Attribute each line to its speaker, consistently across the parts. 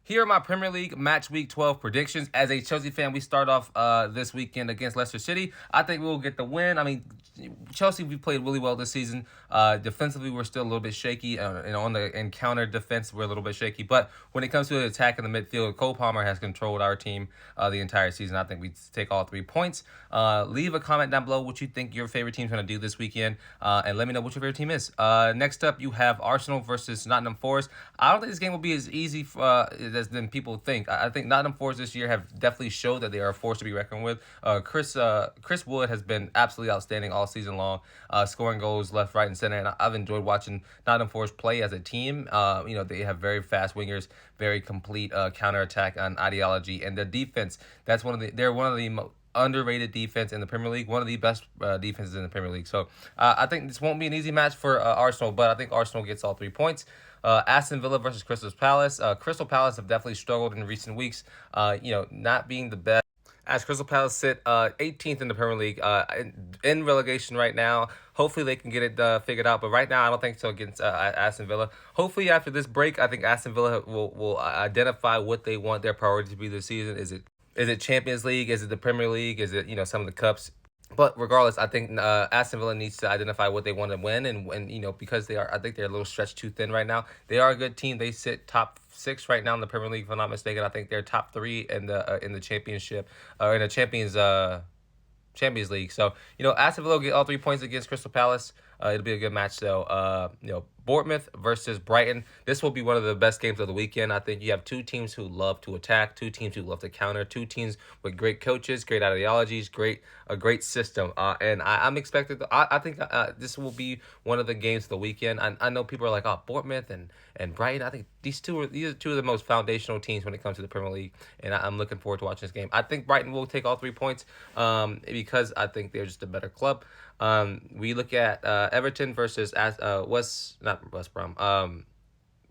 Speaker 1: Here are my Premier League Match Week 12 predictions. As a Chelsea fan, we start off this weekend against Leicester City. I think we will get the win. I mean, Chelsea, we played really well this season. Defensively, we're still a little bit shaky. And on the counter defense, we're a little bit shaky. But when it comes to the attack in the midfield, Cole Palmer has controlled our team the entire season. I think we take all 3 points. Leave a comment down below what you think your favorite team's going to do this weekend. And let me know what your favorite team is. Next up, you have Arsenal versus Nottingham Forest. I don't think this game will be as easy than people think. I think Nottingham Forest this year have definitely showed that they are a force to be reckoned with. Chris Wood has been absolutely outstanding all season long, scoring goals left, right, and center. And I've enjoyed watching Nottingham Forest play as a team. They have very fast wingers, very complete counterattack and ideology, and the defense. They're one of the underrated defense in the Premier League, one of the best defenses in the Premier League. So I think this won't be an easy match for Arsenal, but I think Arsenal gets all 3 points. Aston Villa versus Crystal Palace. Crystal Palace have definitely struggled in recent weeks, not being the best. As Crystal Palace sit 18th in the Premier League, in relegation right now. Hopefully they can get it figured out, but right now I don't think so against Aston Villa. Hopefully after this break, I think Aston Villa will identify what they want their priority to be this season. Is it Champions League? Is it the Premier League? Is it some of the cups? But regardless, I think Aston Villa needs to identify what they want to win, and because I think they're a little stretched too thin right now. They are a good team. They sit top 6 right now in the Premier League, if I'm not mistaken. I think they're top 3 in the championship or in the Champions League. So Aston Villa will get all 3 points against Crystal Palace. It'll be a good match though. Bournemouth versus Brighton. This will be one of the best games of the weekend. I think you have 2 teams who love to attack, 2 teams who love to counter, 2 teams with great coaches, great ideologies, a great system. And I'm expected. I think this will be one of the games of the weekend. I know people are like, oh, Bournemouth and Brighton. I think these are 2 of the most foundational teams when it comes to the Premier League, and I'm looking forward to watching this game. I think Brighton will take all 3 points because I think they're just a better club. We look at Everton versus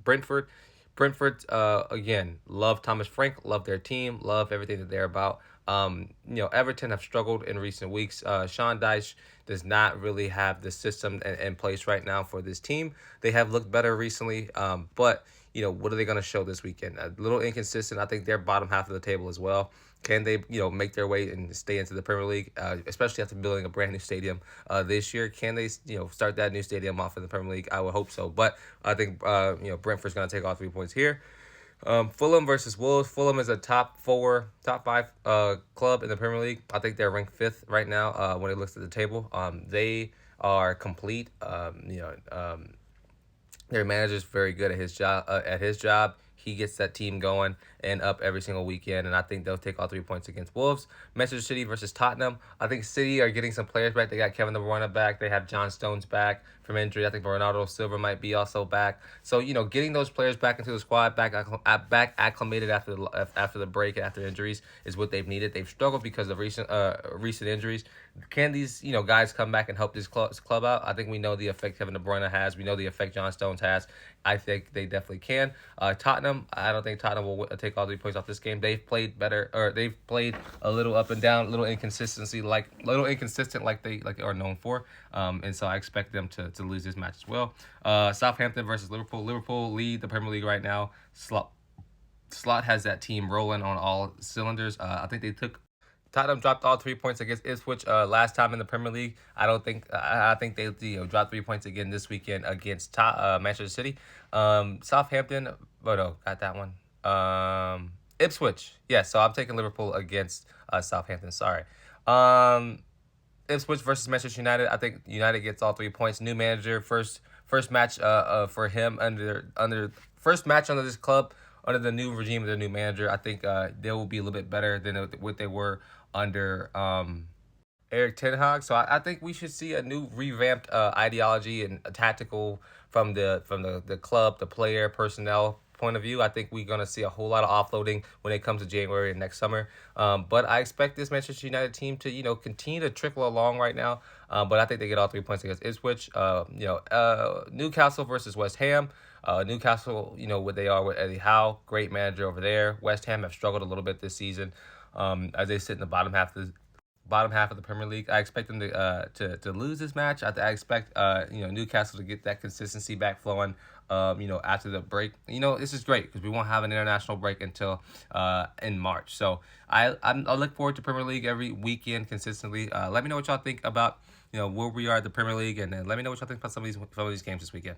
Speaker 1: Brentford. Brentford, again, love Thomas Frank, love their team, love everything that they're about. Everton have struggled in recent weeks. Sean Dyche does not really have the system in place right now for this team. They have looked better recently, but what are they going to show this weekend? A little inconsistent. I think they're bottom half of the table as well. Can they, make their way and stay into the Premier League, especially after building a brand new stadium this year? Can they, start that new stadium off in the Premier League? I would hope so. But I think, Brentford's going to take all 3 points here. Fulham versus Wolves. Fulham is a top 5 club in the Premier League. I think they're ranked 5th right now when it looks at the table. They are complete. Their manager's very good at his job. He gets that team going and up every single weekend, and I think they'll take all 3 points against Wolves. Manchester City versus Tottenham. I think City are getting some players back. They got Kevin De Bruyne back. They have John Stones back from injury. I think Bernardo Silva might be also back. So, getting those players back into the squad, back acclimated after the break, after injuries, is what they've needed. They've struggled because of recent injuries. Can these guys come back and help this club out? I think we know the effect Kevin De Bruyne has. We know the effect John Stones has. I think they definitely can. Tottenham, I don't think Tottenham will take all 3 points off this game. They've played better, or they've played a little up and down, a little inconsistent like they are known for. And so I expect them to lose this match as well. Southampton versus Liverpool. Liverpool lead the Premier League right now. Slot has that team rolling on all cylinders. I think Tottenham dropped all 3 points against Ipswich last time in the Premier League. I think they dropped 3 points again this weekend against Manchester City. Southampton, got that one. Ipswich, yeah. So I'm taking Liverpool against Southampton. Sorry. Ipswich versus Manchester United. I think United gets all 3 points. New manager, first match for him first match under this club. Under the new regime of the new manager, I think they will be a little bit better than what they were under Eric Ten Hag. So I think we should see a new revamped ideology and a tactical from the club, the player, personnel point of view. I think we're going to see a whole lot of offloading when it comes to January and next summer. But I expect this Manchester United team to continue to trickle along right now. But I think they get all 3 points against Ipswich. Newcastle versus West Ham. Newcastle, what they are with Eddie Howe, great manager over there. West Ham have struggled a little bit this season as they sit in the bottom half of the Premier League. I expect them to lose this match. I expect Newcastle to get that consistency back flowing after the break. This is great because we won't have an international break until in March. So I look forward to Premier League every weekend consistently. Let me know what y'all think about where we are at the Premier League, and then let me know what y'all think about some of these games this weekend.